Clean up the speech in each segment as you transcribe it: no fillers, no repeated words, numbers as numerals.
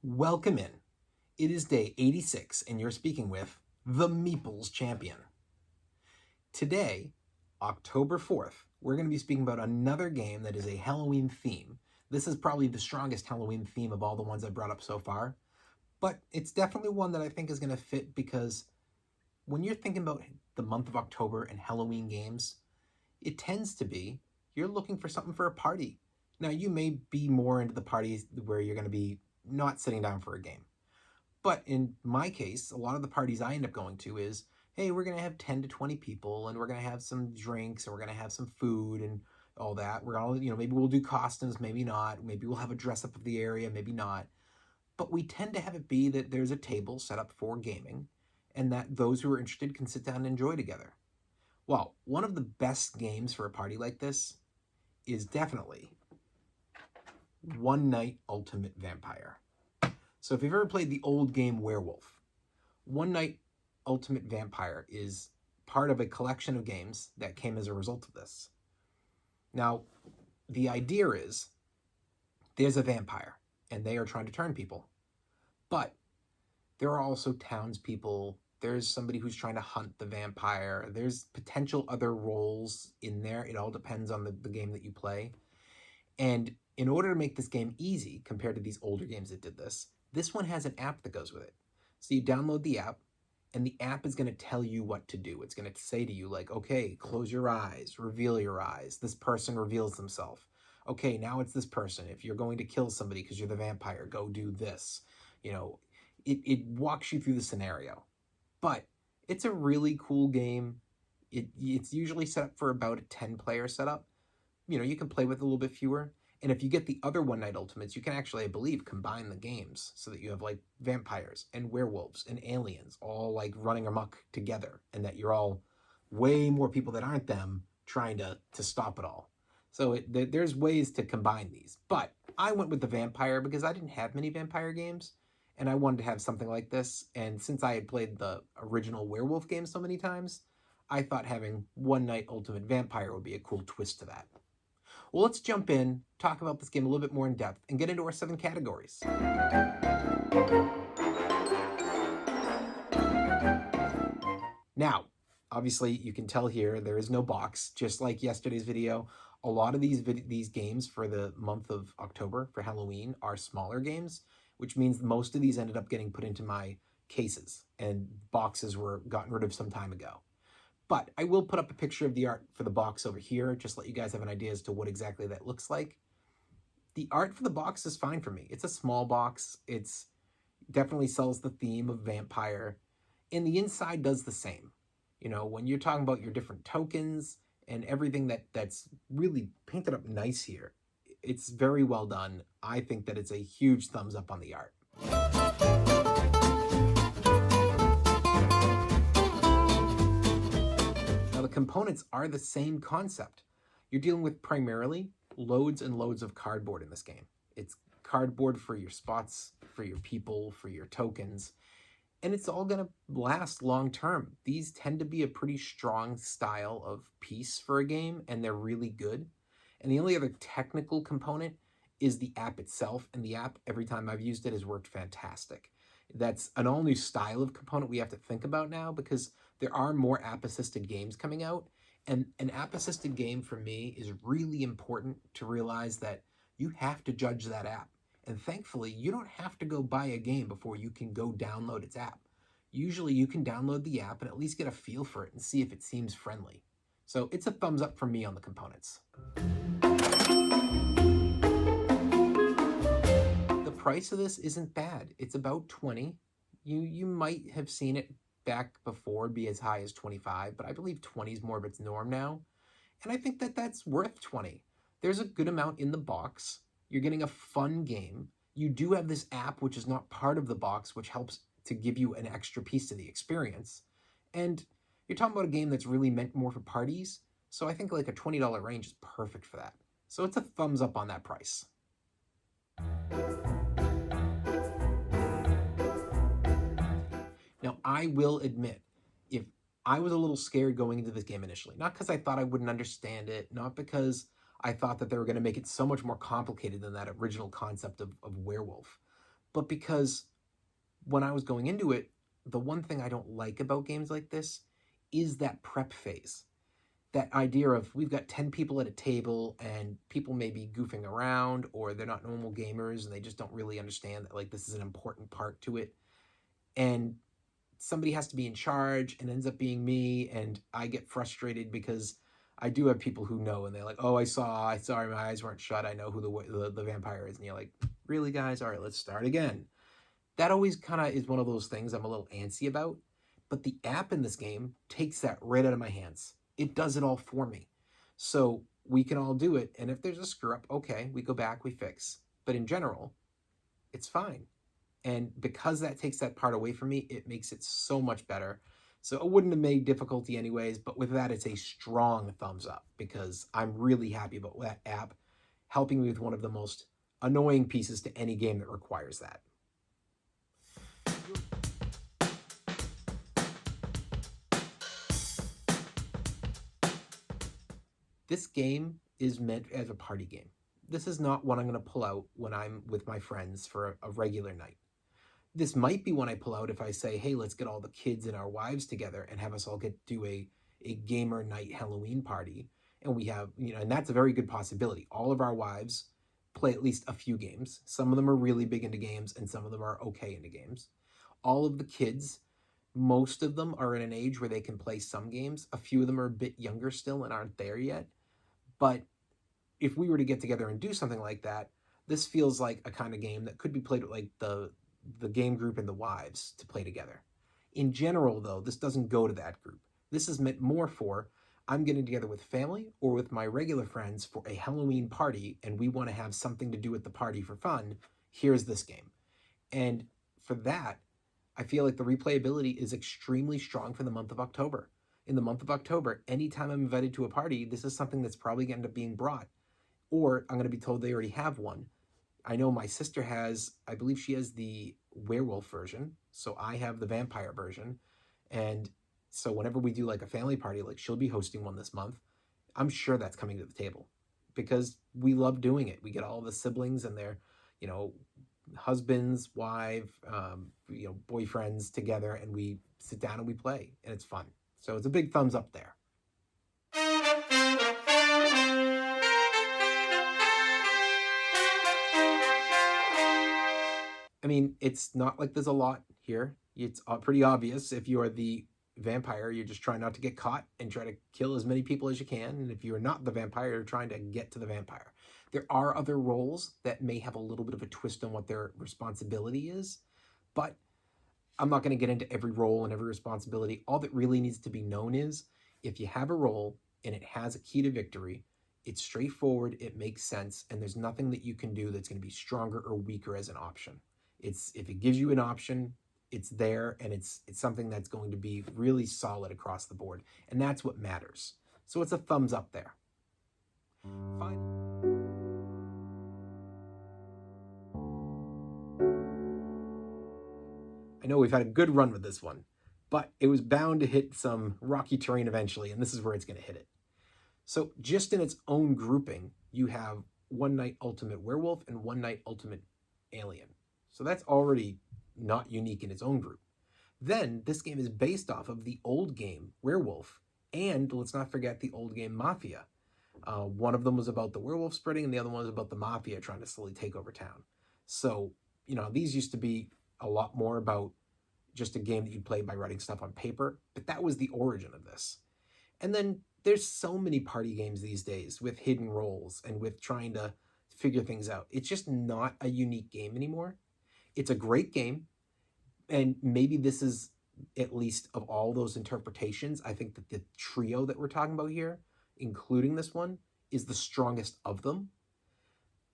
Welcome in. It is day 86 and you're speaking with the Meeples Champion. Today, October 4th, we're going to be speaking about another game that is a Halloween theme. This is probably the strongest Halloween theme of all the ones I brought up so far, but it's definitely one that I think is going to fit because when you're thinking about the month of October and Halloween games, it tends to be you're looking for something for a party. Now, you may be more into the parties where you're going to be not sitting down for a game. But in my case, a lot of the parties I end up going to is, hey, we're going to have 10 to 20 people and we're going to have some drinks and we're going to have some food and all that. We're all, maybe we'll do costumes, maybe not. Maybe we'll have a dress up of the area, maybe not. But we tend to have it be that there's a table set up for gaming and that those who are interested can sit down and enjoy together. Well, one of the best games for a party like this is definitely One Night Ultimate Vampire. So if you've ever played the old game Werewolf, One Night Ultimate Vampire is part of a collection of games that came as a result of this. Now, the idea is there's a vampire and they are trying to turn people. But there are also townspeople. There's somebody who's trying to hunt the vampire. There's potential other roles in there. It all depends on the game that you play. And in order to make this game easy compared to these older games that did this one has an app that goes with it. So you download the app, and the app is going to tell you what to do. It's going to say to you, like, okay, close your eyes, reveal your eyes. This person reveals themselves. Okay, now it's this person. If you're going to kill somebody because you're the vampire, go do this. It walks you through the scenario. But it's a really cool game. It's usually set up for about a 10-player setup. You can play with a little bit fewer. And if you get the other One Night Ultimates, you can actually, I believe, combine the games so that you have like vampires and werewolves and aliens all like running amok together, and that you're all way more people that aren't them trying to stop it all. So there's ways to combine these. But I went with the vampire because I didn't have many vampire games, and I wanted to have something like this. And since I had played the original werewolf game so many times, I thought having One Night Ultimate Vampire would be a cool twist to that. Well, let's jump in, talk about this game a little bit more in depth, and get into our 7 categories. Now, obviously, you can tell here there is no box. Just like yesterday's video, a lot of these games for the month of October for Halloween are smaller games, which means most of these ended up getting put into my cases, and boxes were gotten rid of some time ago. But I will put up a picture of the art for the box over here, just to let you guys have an idea as to what exactly that looks like. The art for the box is fine for me. It's a small box. It's definitely sells the theme of vampire. And the inside does the same. When you're talking about your different tokens and everything that's really painted up nice here, it's very well done. I think that it's a huge thumbs up on the art. The components are the same concept. You're dealing with primarily loads and loads of cardboard in this game. It's cardboard for your spots, for your people, for your tokens, and it's all going to last long term. These tend to be a pretty strong style of piece for a game, and they're really good. And the only other technical component is the app itself, and the app, every time I've used it, has worked fantastic. That's an all-new style of component we have to think about now, because there are more app-assisted games coming out, and an app-assisted game for me is really important to realize that you have to judge that app. And thankfully, you don't have to go buy a game before you can go download its app. Usually you can download the app and at least get a feel for it and see if it seems friendly. So it's a thumbs up from me on the components. The price of this isn't bad. It's about $20. You might have seen it back before be as high as $25, but I believe $20 is more of its norm now. And I think that that's worth $20. There's a good amount in the box. You're getting a fun game. You do have this app, which is not part of the box, which helps to give you an extra piece to the experience. And you're talking about a game that's really meant more for parties. So I think like a $20 range is perfect for that. So it's a thumbs up on that price. I will admit, if I was a little scared going into this game initially, not because I thought I wouldn't understand it, not because I thought that they were going to make it so much more complicated than that original concept of werewolf, but because when I was going into it, the one thing I don't like about games like this is that prep phase. That idea of we've got 10 people at a table and people may be goofing around or they're not normal gamers and they just don't really understand that like this is an important part to it. And somebody has to be in charge and ends up being me, and I get frustrated because I do have people who know and they're like, oh, I saw my eyes weren't shut, I know who the vampire is. And you're like, really, guys? All right, let's start again. That always kind of is one of those things I'm a little antsy about. But the app in this game takes that right out of my hands. It does it all for me. So we can all do it. And if there's a screw up, okay, we go back, we fix. But in general, it's fine. And because that takes that part away from me, it makes it so much better. So it wouldn't have made difficulty anyways, but with that, it's a strong thumbs up because I'm really happy about that app helping me with one of the most annoying pieces to any game that requires that. This game is meant as a party game. This is not one I'm going to pull out when I'm with my friends for a regular night. This might be one I pull out if I say, hey, let's get all the kids and our wives together and have us all do a gamer night Halloween party. And we have, and that's a very good possibility. All of our wives play at least a few games. Some of them are really big into games and some of them are okay into games. All of the kids, most of them are in an age where they can play some games. A few of them are a bit younger still and aren't there yet. But if we were to get together and do something like that, this feels like a kind of game that could be played with like the game group and the wives to play together. In general, though, this doesn't go to that group. This is meant more for I'm getting together with family or with my regular friends for a Halloween party and we want to have something to do at the party for fun. Here's this game. And for that, I feel like the replayability is extremely strong for the month of October. In the month of October, anytime I'm invited to a party, this is something that's probably going to end up being brought. Or I'm going to be told they already have one. I know my sister has, I believe she has the werewolf version, so I have the vampire version. And so whenever we do like a family party, like she'll be hosting one this month, I'm sure that's coming to the table because we love doing it. We get all the siblings and their, husbands, wife, boyfriends together, and we sit down and we play, and it's fun. So it's a big thumbs up there. I mean, it's not like there's a lot here. It's pretty obvious. If you are the vampire, you're just trying not to get caught and try to kill as many people as you can. And if you're not the vampire, you're trying to get to the vampire. There are other roles that may have a little bit of a twist on what their responsibility is, but I'm not going to get into every role and every responsibility. All that really needs to be known is if you have a role and it has a key to victory, it's straightforward, it makes sense, and there's nothing that you can do that's going to be stronger or weaker as an option. If it gives you an option, it's there, and it's something that's going to be really solid across the board, and that's what matters. So it's a thumbs up there. Fine. I know we've had a good run with this one, but it was bound to hit some rocky terrain eventually, and this is where it's going to hit it. So just in its own grouping, you have One Night Ultimate Werewolf and One Night Ultimate Alien. So that's already not unique in its own group. Then this game is based off of the old game Werewolf, and let's not forget the old game Mafia. One of them was about the werewolf spreading, and the other one was about the mafia trying to slowly take over town. So, these used to be a lot more about just a game that you'd play by writing stuff on paper, but that was the origin of this. And then there's so many party games these days with hidden roles and with trying to figure things out. It's just not a unique game anymore. It's a great game, and maybe this is, at least of all those interpretations, I think that the trio that we're talking about here, including this one, is the strongest of them,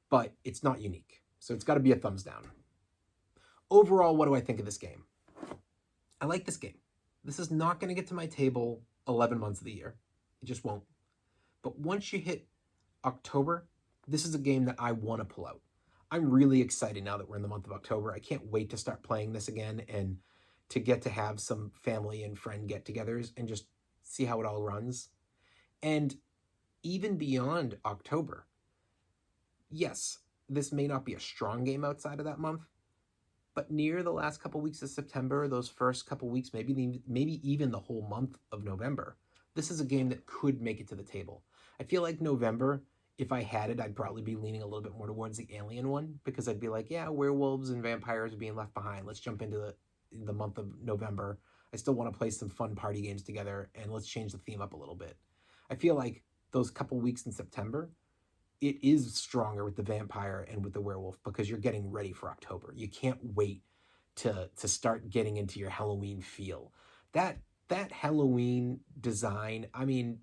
but it's not unique. So it's got to be a thumbs down. Overall, what do I think of this game? I like this game. This is not going to get to my table 11 months of the year. It just won't. But once you hit October, this is a game that I want to pull out. I'm really excited now that we're in the month of October. I can't wait to start playing this again and to get to have some family and friend get-togethers and just see how it all runs. And even beyond October, yes, this may not be a strong game outside of that month, but near the last couple weeks of September, those first couple weeks, maybe even the whole month of November, this is a game that could make it to the table. I feel like November, if I had it, I'd probably be leaning a little bit more towards the Alien one, because I'd be like, yeah, werewolves and vampires are being left behind. Let's jump into the month of November. I still want to play some fun party games together, and let's change the theme up a little bit. I feel like those couple weeks in September, it is stronger with the vampire and with the werewolf because you're getting ready for October. You can't wait to start getting into your Halloween feel. That Halloween design, I mean,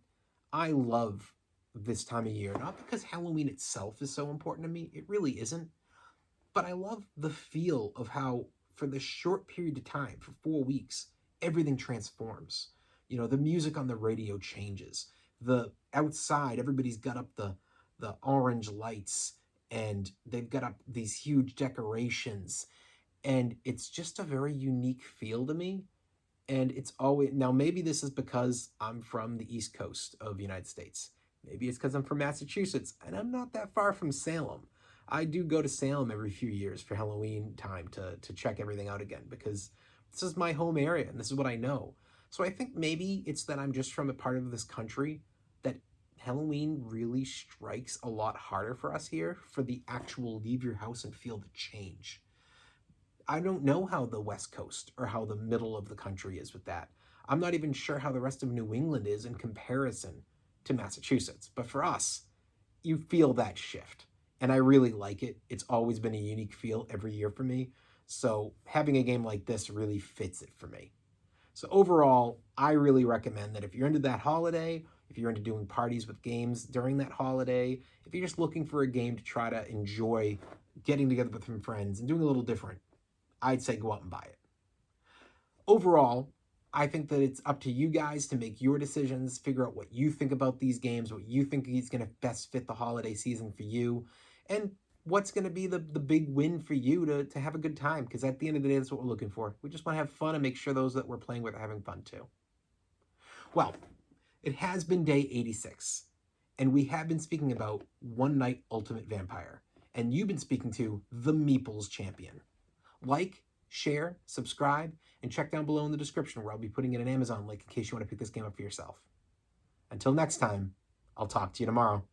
I love this time of year, not because Halloween itself is so important to me. It really isn't. But I love the feel of how, for this short period of time, for 4 weeks, everything transforms. You know, the music on the radio changes. The outside, everybody's got up the orange lights, and they've got up these huge decorations. And it's just a very unique feel to me. And it's always, now maybe this is because I'm from the East Coast of the United States. Maybe it's because I'm from Massachusetts, and I'm not that far from Salem. I do go to Salem every few years for Halloween time to check everything out again, because this is my home area and this is what I know. So I think maybe it's that I'm just from a part of this country that Halloween really strikes a lot harder for us here, for the actual leave your house and feel the change. I don't know how the West Coast or how the middle of the country is with that. I'm not even sure how the rest of New England is in comparison to Massachusetts. But for us, you feel that shift. And I really like it. It's always been a unique feel every year for me. So having a game like this really fits it for me. So overall, I really recommend that if you're into that holiday, if you're into doing parties with games during that holiday, if you're just looking for a game to try to enjoy getting together with some friends and doing a little different, I'd say go out and buy it. Overall, I think that it's up to you guys to make your decisions, figure out what you think about these games, what you think is going to best fit the holiday season for you, and what's going to be the big win for you to have a good time, because at the end of the day, that's what we're looking for. We just want to have fun and make sure those that we're playing with are having fun too. Well, it has been day 86, and we have been speaking about One Night Ultimate Vampire, and you've been speaking to the Meeples Champion. Like, share, subscribe, and check down below in the description where I'll be putting in an Amazon link in case you want to pick this game up for yourself. Until next time, I'll talk to you tomorrow.